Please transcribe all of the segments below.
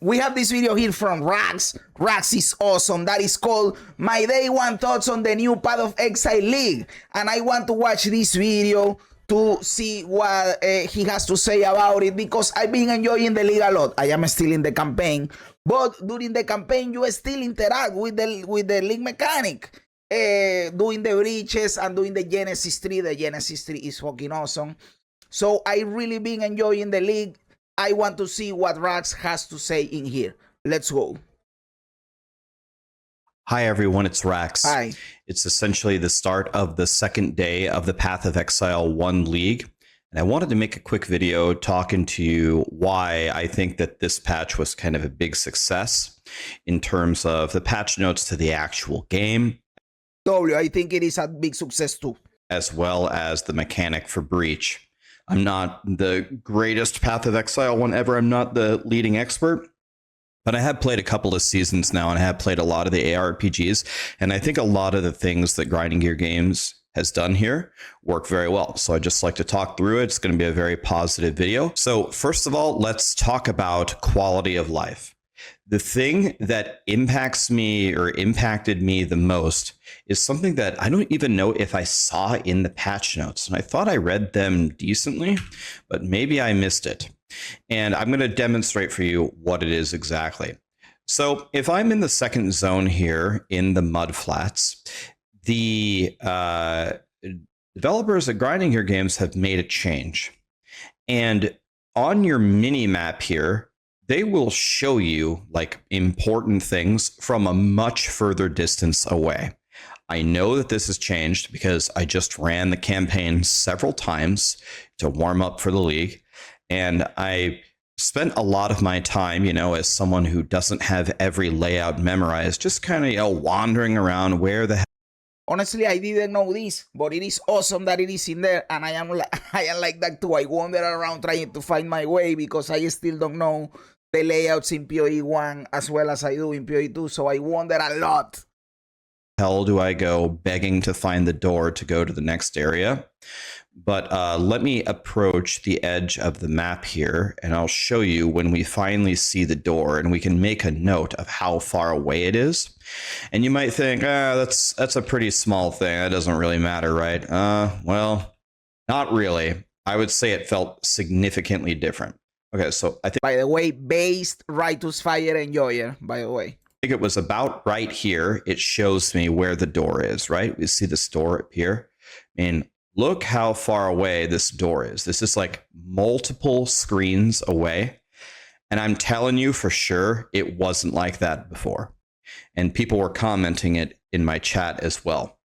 we have this video here from Rax. Rax is awesome. That is called My Day One Thoughts on the New Path of Exile League. And I want to watch this video to see what he has to say about it, because I've been enjoying the league a lot. I am still in the campaign, but during the campaign you still interact with the league mechanic, doing the breaches and doing the Genesis 3. The Genesis 3 is fucking awesome. So I really been enjoying the league. I want to see what Rax has to say in here. Let's go. Hi everyone, it's Rax. Hi. It's essentially the start of the second day of the Path of Exile 1 League. And I wanted to make a quick video talking to you why I think that this patch was kind of a big success in terms of the patch notes to the actual game. I think it is a big success too. As well as the mechanic for Breach. I'm not the greatest Path of Exile one ever. I'm not the leading expert. But I have played a couple of seasons now, and I have played a lot of the ARPGs. And I think a lot of the things that Grinding Gear Games has done here work very well. So I just like to talk through it. It's going to be a very positive video. So first of all, let's talk about quality of life. The thing that impacts me or impacted me the most is something that I don't even know if I saw in the patch notes. And I thought I read them decently, but maybe I missed it. And I'm going to demonstrate for you what it is exactly. So if I'm in the second zone here in the mud flats, the developers at Grinding Gear Games have made a change. And on your mini map here, they will show you like important things from a much further distance away. I know that this has changed because I just ran the campaign several times to warm up for the league. And I spent a lot of my time, you know, as someone who doesn't have every layout memorized, just kind of, you know, wandering around where the hell. Honestly, I didn't know this, but it is awesome that it is in there, and I am like that too. I wander around trying to find my way because I still don't know the layouts in PoE 1 as well as I do in PoE 2, so I wander a lot. Hell do I go begging to find the door to go to the next area? But let me approach the edge of the map here, and I'll show you when we finally see the door, and we can make a note of how far away it is. And you might think, that's a pretty small thing. That doesn't really matter, right? Well, not really. I would say it felt significantly different. Okay, so I think... By the way, based Rightus Fire Enjoyer, by the way. I think it was about right here. It shows me where the door is, right? We see this door up here. And look how far away this door is. This is like multiple screens away. And I'm telling you for sure, it wasn't like that before. And people were commenting it in my chat as well.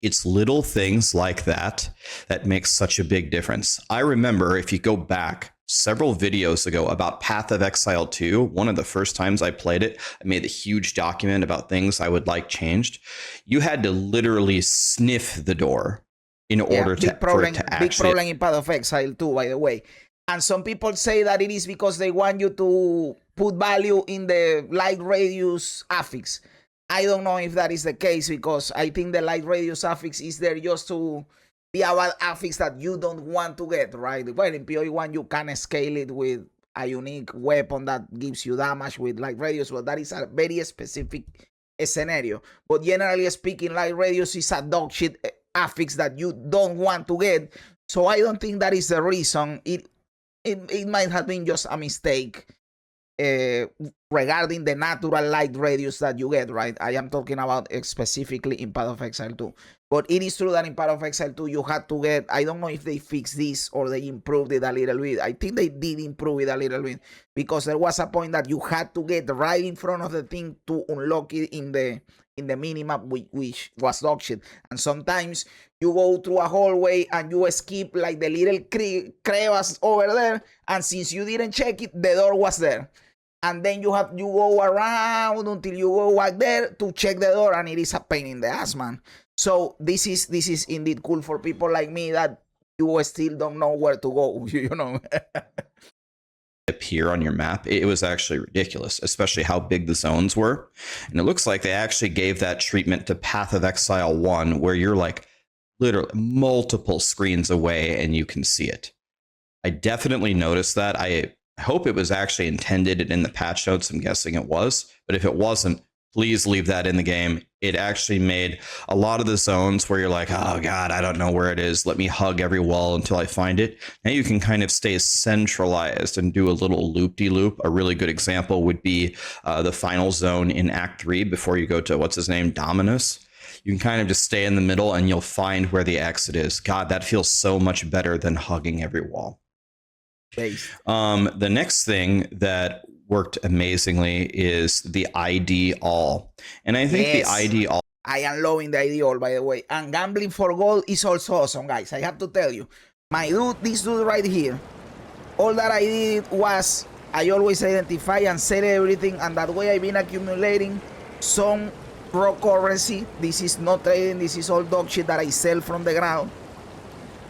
It's little things like that that makes such a big difference. I remember if you go back several videos ago about Path of Exile 2, one of the first times I played it, I made a huge document about things I would like changed. You had to literally sniff the door in order to actually... Big problem in Path of Exile 2, by the way. And some people say that it is because they want you to put value in the light radius affix. I don't know if that is the case, because I think the light radius affix is there just to be a bad affix that you don't want to get, right? Well, in PoE 1 you can scale it with a unique weapon that gives you damage with light radius, but that is a very specific scenario. But generally speaking, light radius is a dog shit affix that you don't want to get. So I don't think that is the reason. It might have been just a mistake regarding the natural light radius that you get, right? I am talking about specifically in Path of Exile 2. But it is true that in Path of Exile 2 you had to get, I don't know if they fixed this or they improved it a little bit. I think they did improve it a little bit, because there was a point that you had to get right in front of the thing to unlock it in the minimap, which was dog shit. And sometimes you go through a hallway and you skip like the little crevice over there, and since you didn't check it, the door was there. And then you go around until you go back there to check the door, and it is a pain in the ass, man. So this is indeed cool for people like me that you still don't know where to go, you know. Appear on your map, it was actually ridiculous, especially how big the zones were. And it looks like they actually gave that treatment to Path of Exile 1, where you're like literally multiple screens away and you can see it. I definitely noticed that. I I hope it was actually intended in the patch notes. I'm guessing it was. But if it wasn't, please leave that in the game. It actually made a lot of the zones where you're like, oh God, I don't know where it is. Let me hug every wall until I find it. Now you can kind of stay centralized and do a little loop-de-loop. A really good example would be the final zone in Act 3 before you go to, what's his name, Dominus. You can kind of just stay in the middle and you'll find where the exit is. God, that feels so much better than hugging every wall. The next thing that worked amazingly is the ID all. And I think the ID all. I am loving the ID all, by the way. And gambling for gold is also awesome, guys. I have to tell you. My dude, this dude right here, all that I did was I always identify and sell everything. And that way I've been accumulating some raw currency. This is not trading. This is all dog shit that I sell from the ground.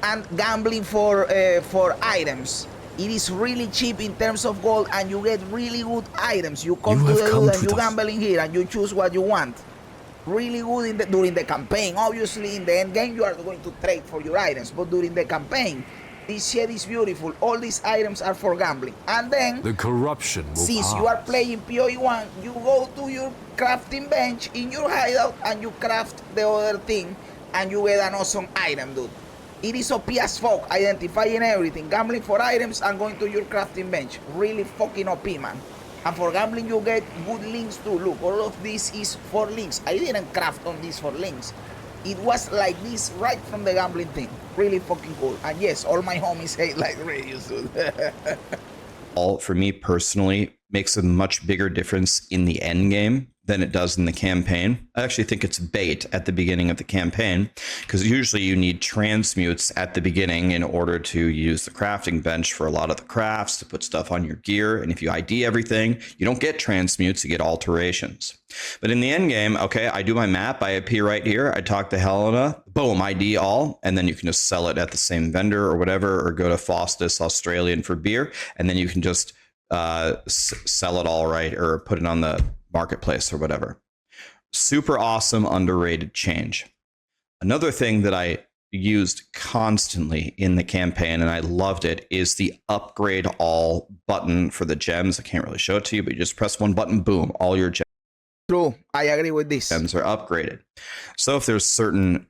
And gambling for items. It is really cheap in terms of gold, and you get really good items. You come to the dude and you gamble in here, and you choose what you want. Really good during the campaign. Obviously, in the end game, you are going to trade for your items, but during the campaign, this shit is beautiful. All these items are for gambling. And then, the corruption will since you are playing PoE 1, you go to your crafting bench in your hideout, and you craft the other thing, and you get an awesome item, dude. It is OP as fuck, identifying everything, gambling for items and going to your crafting bench. Really fucking OP, man. And for gambling, you get good links too. Look, all of this is for links. I didn't craft on this for links. It was like this right from the gambling thing. Really fucking cool. And yes, all my homies hate like radius, dude. All, for me personally, makes a much bigger difference in the end game than it does in the campaign. I actually think it's bait at the beginning of the campaign, because usually you need transmutes at the beginning in order to use the crafting bench for a lot of the crafts, to put stuff on your gear. And if you ID everything, you don't get transmutes, you get alterations. But in the end game, okay, I do my map, I appear right here, I talk to Helena, boom, ID all, and then you can just sell it at the same vendor or whatever, or go to Faustus Australian for beer, and then you can just sell it all, right, or put it on the marketplace or whatever. Super awesome, underrated change. Another thing that I used constantly in the campaign, and I loved it, is the upgrade all button for the gems. I can't really show it to you, but you just press one button, boom, all your gems. True, I agree with this. Gems are upgraded. So if there's certain...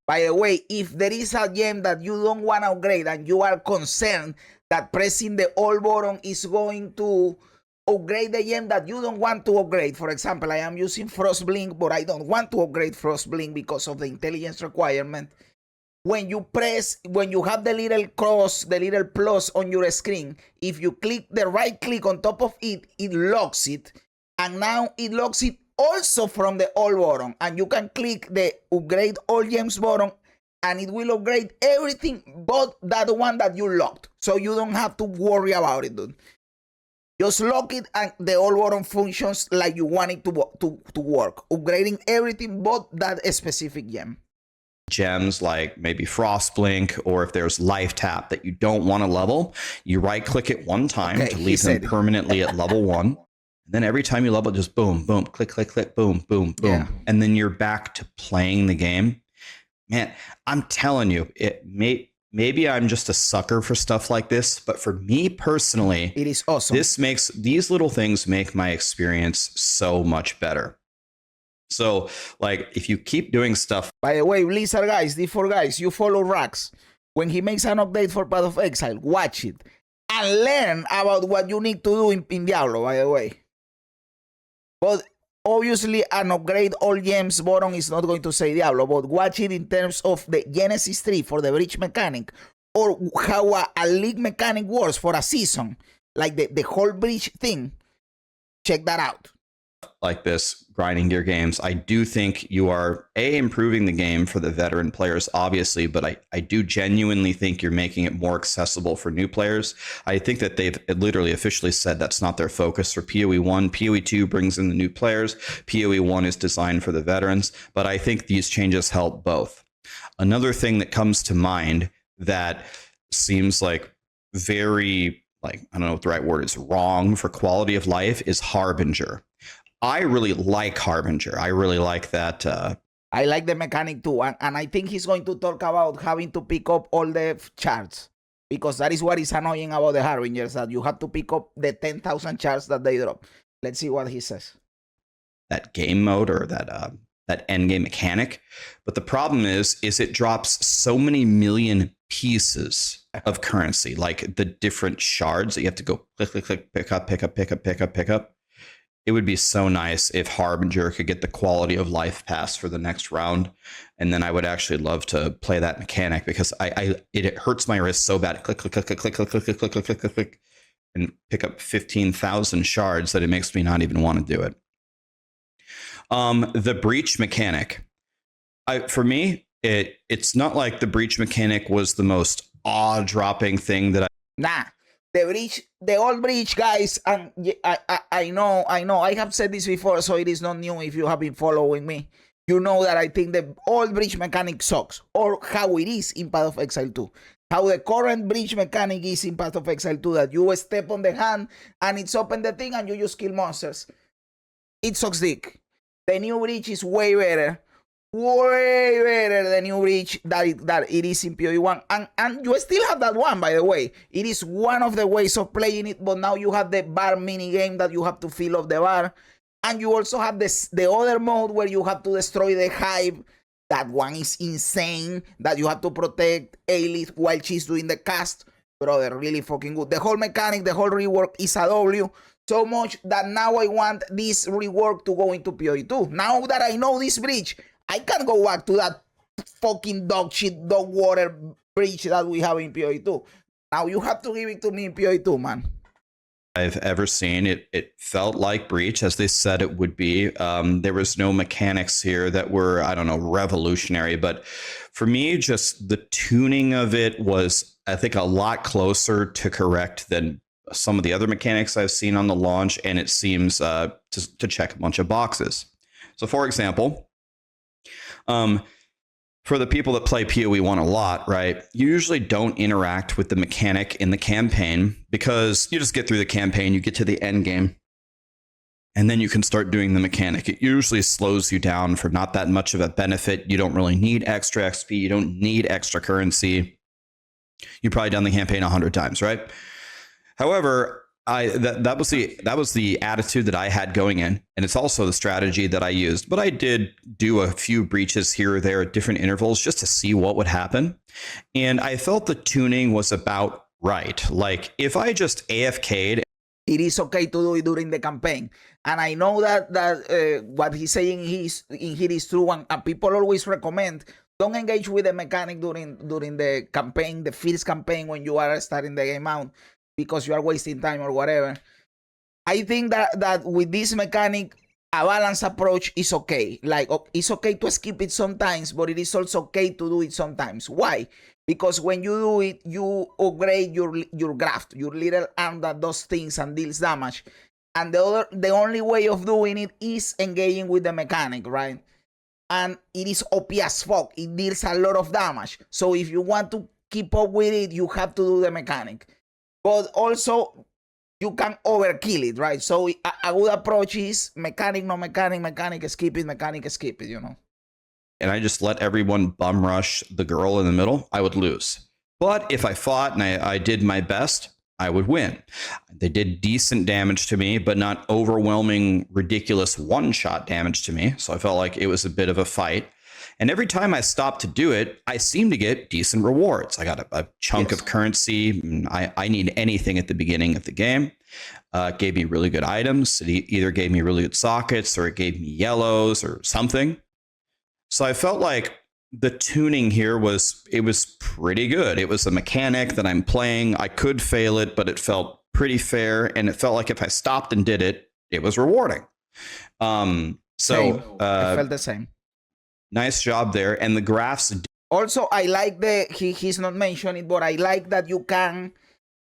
By the way, if there is a gem that you don't want to upgrade and you are concerned that pressing the all button is going to upgrade the gem that you don't want to upgrade. For example, I am using Frost Blink, but I don't want to upgrade Frost Blink because of the intelligence requirement. When you have the little cross, the little plus on your screen, if you click the right click on top of it, it locks it. And now it locks it also from the all button. And you can click the upgrade all gems button, and it will upgrade everything but that one that you locked. So you don't have to worry about it, dude. Just lock it and the all button functions like you want it to work. Upgrading everything but that specific gem. Gems like maybe Frost Blink, or if there's Life Tap that you don't want to level, you right click it one time to leave them permanently at level 1. And then every time you level, just boom, boom, click, click, click, boom, boom, boom. Yeah. And then you're back to playing the game. Man, I'm telling you, maybe I'm just a sucker for stuff like this, but for me personally, it is awesome. These little things make my experience so much better. So, like, if you keep doing stuff. By the way, Blizzard guys, D4 guys, you follow Rax. When he makes an update for Path of Exile, watch it and learn about what you need to do in Diablo, by the way. But obviously, an upgrade all gems button is not going to say Diablo, but watch it in terms of the Genesis 3 for the bridge mechanic, or how a league mechanic works for a season, like the whole bridge thing. Check that out. Like this, grinding gear games, I do think you are improving the game for the veteran players, obviously, but I do genuinely think you're making it more accessible for new players. I think that they've literally officially said that's not their focus for PoE 1. PoE 2 brings in the new players. PoE 1 is designed for the veterans, but I think these changes help both. Another thing that comes to mind that seems like very, I don't know what the right word is, wrong for quality of life is Harbinger. I really like Harbinger. I really like that. I like the mechanic too. And I think he's going to talk about having to pick up all the charts. because that is what is annoying about the Harbingers, that you have to pick up the 10,000 shards that they drop. Let's see what he says. That game mode or that end game mechanic, but the problem is it drops so many million pieces of currency, like the different shards that you have to go click, pick up. It would be so nice if Harbinger could get the quality of life pass for the next round, and then I would actually love to play that mechanic, because it hurts my wrist so bad. Click, and pick up 15,000 shards that it makes me not even want to do it. The breach mechanic, for me, it's not like the breach mechanic was the most awe-dropping thing that the old breach, guys, and I know, I have said this before, so it is not new if you have been following me. You know that I think the old breach mechanic sucks, or how it is in Path of Exile 2. How the current breach mechanic is in Path of Exile 2, that you step on the hand and it's open the thing and you just kill monsters. It sucks dick. The new breach is way better the new breach that it is in PoE 1, and you still have that one, by the way. It is one of the ways of playing it, but now you have the bar mini game that you have to fill up the bar, and you also have the other mode where you have to destroy the hive. That one is insane, that you have to protect Aelith while she's doing the cast. Brother, really fucking good. The whole mechanic, the whole rework is a W. So much that now I want this rework to go into PoE 2. Now that I know this breach, I can go back to that fucking dog water breach that we have in PoE 2. Now you have to give it to me in PoE 2, man. I've ever seen. It felt like breach, as they said it would be. There was no mechanics here that were, I don't know, revolutionary, but for me, just the tuning of it was, I think, a lot closer to correct than some of the other mechanics I've seen on the launch, and it seems to check a bunch of boxes. So, for example, for the people that play PoE 1 a lot, right, you usually don't interact with the mechanic in the campaign, because you just get through the campaign, you get to the end game, and then you can start doing the mechanic. It usually slows you down for not that much of a benefit. You don't really need extra XP. You don't need extra currency. You've probably done the campaign 100 times, right? However, that was the attitude that I had going in, and it's also the strategy that I used. But I did do a few breaches here or there at different intervals just to see what would happen, and I felt the tuning was about right. Like, if I just AFK'd, it is okay to do it during the campaign, and I know that what he's saying in here is true, and people always recommend don't engage with the mechanic during the campaign, the first campaign, when you are starting the game out, because you are wasting time or whatever. I think that with this mechanic, a balanced approach is okay. Like, it's okay to skip it sometimes, but it is also okay to do it sometimes. Why? Because when you do it, you upgrade your graft, your little arm that does things and deals damage. And the only way of doing it is engaging with the mechanic, right? And it is OP as fuck. It deals a lot of damage. So if you want to keep up with it, you have to do the mechanic. But also, you can overkill it, right? So a good approach is mechanic, no mechanic, skip it, you know? And I just let everyone bum rush the girl in the middle, I would lose. But if I fought and I did my best, I would win. They did decent damage to me, but not overwhelming, ridiculous one-shot damage to me. So I felt like it was a bit of a fight. And every time I stopped to do it, I seemed to get decent rewards. I got a chunk of currency. I need anything at the beginning of the game. It gave me really good items. It either gave me really good sockets, or it gave me yellows or something. So I felt like the tuning here was pretty good. It was a mechanic that I'm playing. I could fail it, but it felt pretty fair. And it felt like if I stopped and did it, it was rewarding. I felt the same. Nice job there. And the graphs. Also, I like he's not mentioning, but I like that you can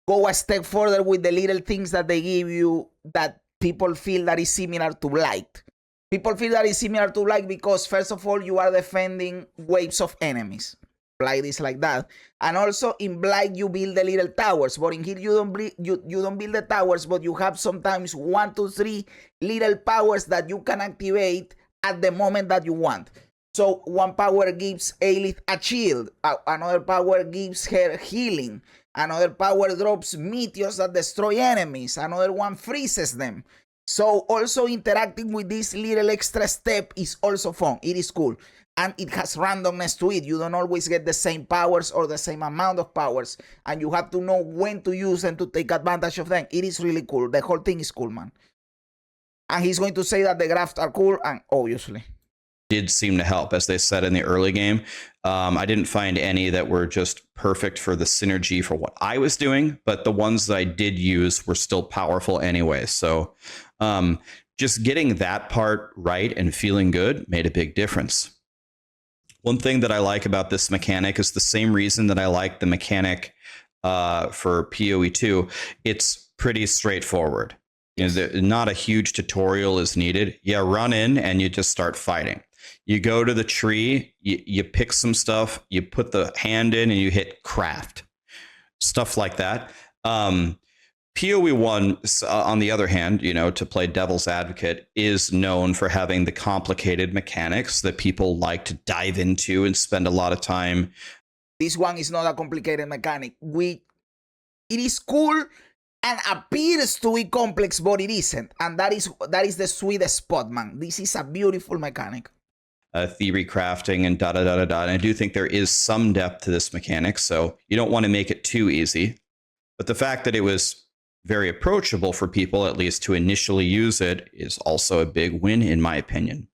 go a step further with the little things that they give you that people feel that is similar to Blight. People feel that is similar to Blight because, first of all, you are defending waves of enemies. Blight is like that. And also in Blight, you build the little towers, but in here you don't build the towers, but you have sometimes 1, 2, 3 little powers that you can activate at the moment that you want. So one power gives Aelith a shield, another power gives her healing, Another power drops meteors that destroy enemies. Another one freezes them. So also interacting with this little extra step is also fun. It is cool. And it has randomness to it. You don't always get the same powers or the same amount of powers. And you have to know when to use them to take advantage of them. It is really cool. The whole thing is cool, man. And he's going to say that the graphs are cool, and obviously. Did seem to help, as they said in the early game. I didn't find any that were just perfect for the synergy for what I was doing, but the ones that I did use were still powerful anyway. So just getting that part right and feeling good made a big difference. One thing that I like about this mechanic is the same reason that I like the mechanic for PoE 2. It's pretty straightforward. You know, not a huge tutorial is needed. You run in and you just start fighting. You go to the tree, you pick some stuff, you put the hand in and you hit craft. Stuff like that. PoE 1, on the other hand, you know, to play devil's advocate, is known for having the complicated mechanics that people like to dive into and spend a lot of time. This one is not a complicated mechanic. It is cool and appears to be complex, but it isn't. And that is the sweet spot, man. This is a beautiful mechanic. Theory crafting and And I do think there is some depth to this mechanic, so you don't want to make it too easy. But the fact that it was very approachable for people, at least to initially use it, is also a big win, in my opinion.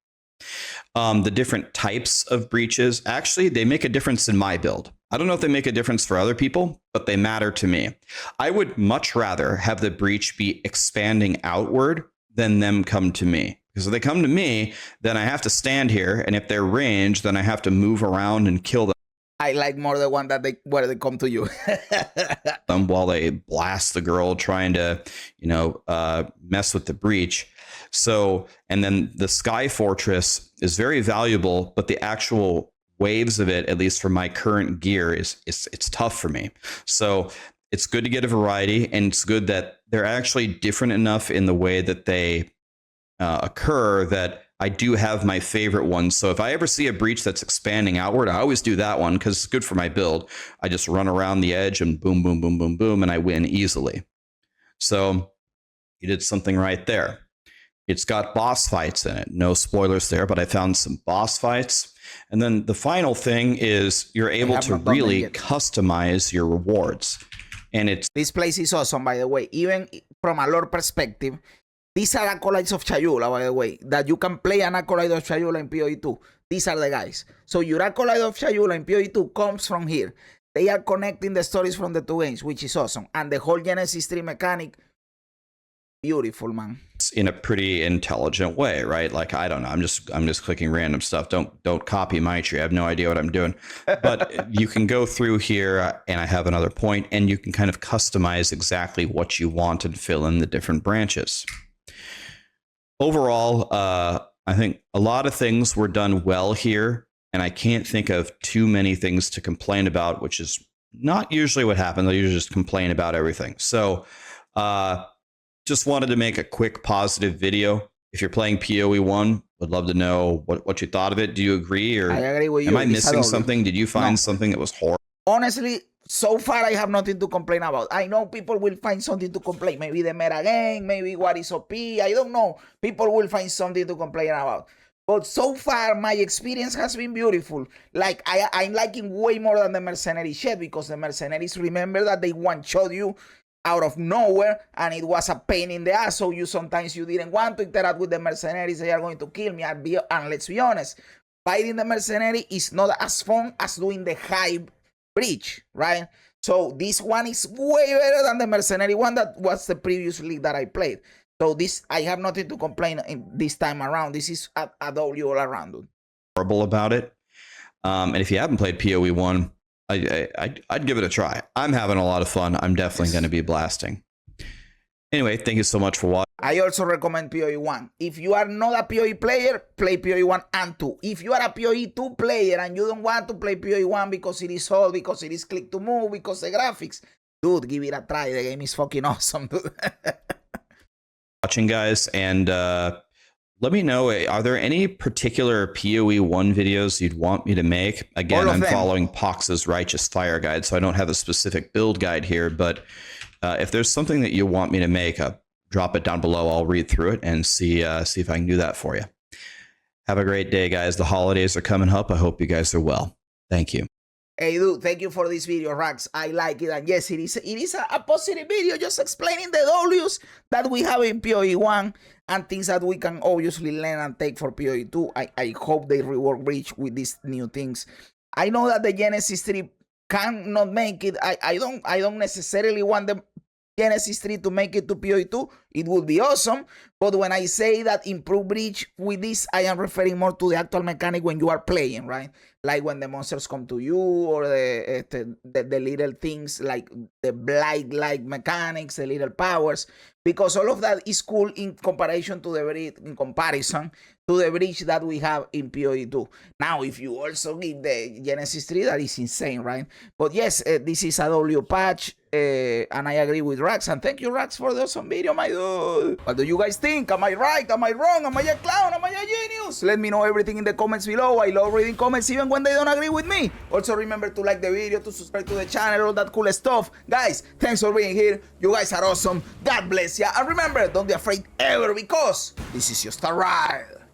The different types of breaches, actually, they make a difference in my build. I don't know if they make a difference for other people, but they matter to me. I would much rather have the breach be expanding outward than them come to me. Because if they come to me, then I have to stand here, and if they're ranged, then I have to move around and kill them. I like more the one that where they come to you. While they blast the girl trying to, you know, mess with the breach. So, and then the Sky Fortress is very valuable, but the actual waves of it, at least for my current gear, it's tough for me. So it's good to get a variety, and it's good that they're actually different enough in the way that they occur that I do have my favorite ones. So if I ever see a breach that's expanding outward, I always do that one because it's good for my build. I just run around the edge and boom, boom, boom, boom, boom, and I win easily. So you did something right there. It's got boss fights in it. No spoilers there, but I found some boss fights. And then the final thing is you're able to really customize your rewards. And this place is awesome, by the way. Even from a lore perspective, these are acolytes of Chayula, by the way, that you can play an acolyte of Chayula in PoE 2. These are the guys. So your acolyte of Chayula in PoE 2 comes from here. They are connecting the stories from the two games, which is awesome. And the whole Genesis 3 mechanic, beautiful, man. In a pretty intelligent way, right? Like, I don't know. I'm just clicking random stuff. Don't copy my tree. I have no idea what I'm doing. But you can go through here, and I have another point, and you can kind of customize exactly what you want and fill in the different branches. Overall, I think a lot of things were done well here, and I can't think of too many things to complain about, which is not usually what happens. I usually just complain about everything. So just wanted to make a quick positive video. If you're playing PoE 1, would love to know what you thought of it. Do you agree? Or I agree with you. Am I missing something? Did you find something that was horrible? Honestly, so far, I have nothing to complain about. I know people will find something to complain. Maybe the meta game, maybe what is OP. I don't know. People will find something to complain about. But so far, my experience has been beautiful. Like, I'm liking way more than the Mercenaries yet, because the Mercenaries, remember that they one-shot you out of nowhere, and it was a pain in the ass. So sometimes you didn't want to interact with the Mercenaries. They are going to kill me. And let's be honest, fighting the Mercenary is not as fun as doing the hype breach, right? So this one is way better than the Mercenary one that was the previous league that I played. So this, I have nothing to complain in this time around. This is a W all around. Horrible about it. And if you haven't played PoE 1, I'd give it a try. I'm having a lot of fun. I'm definitely going to be blasting. Anyway, thank you so much for watching. I also recommend PoE 1. If you are not a PoE player, play PoE 1 and 2. If you are a PoE 2 player and you don't want to play PoE 1 because it is old, because it is click to move, because the graphics, dude, give it a try. The game is fucking awesome, dude. Watching, guys, and let me know, are there any particular PoE 1 videos you'd want me to make? Again, I'm following Pox's Righteous Fire Guide, so I don't have a specific build guide here, but if there's something that you want me to make, drop it down below. I'll read through it and see if I can do that for you. Have a great day, guys. The holidays are coming up. I hope you guys are well. Thank you. Hey, dude, thank you for this video, Rax. I like it. And yes, it is a positive video just explaining the Ws that we have in PoE 1 and things that we can obviously learn and take for PoE 2. I hope they rework Breach with these new things. I know that the Genesis 3 cannot make it. I don't necessarily want the Genesis 3 to make it to PoE 2. It would be awesome. But when I say that improve Breach with this, I am referring more to the actual mechanic when you are playing, right? Like when the monsters come to you, or the little things like the blight-like mechanics, the little powers, because all of that is cool in comparison to the breach that we have in PoE 2. Now, if you also give the Genesis 3, that is insane, right? But yes, this is a W patch, and I agree with Rax. And thank you, Rax, for the awesome video, my dude. What do you guys think? Am I right? Am I wrong? Am I a clown? Am I a genius? Let me know everything in the comments below. I love reading comments even when they don't agree with me. Also, remember to like the video, to subscribe to the channel, all that cool stuff. Guys, thanks for being here. You guys are awesome. God bless ya. And remember, don't be afraid ever, because this is just a ride.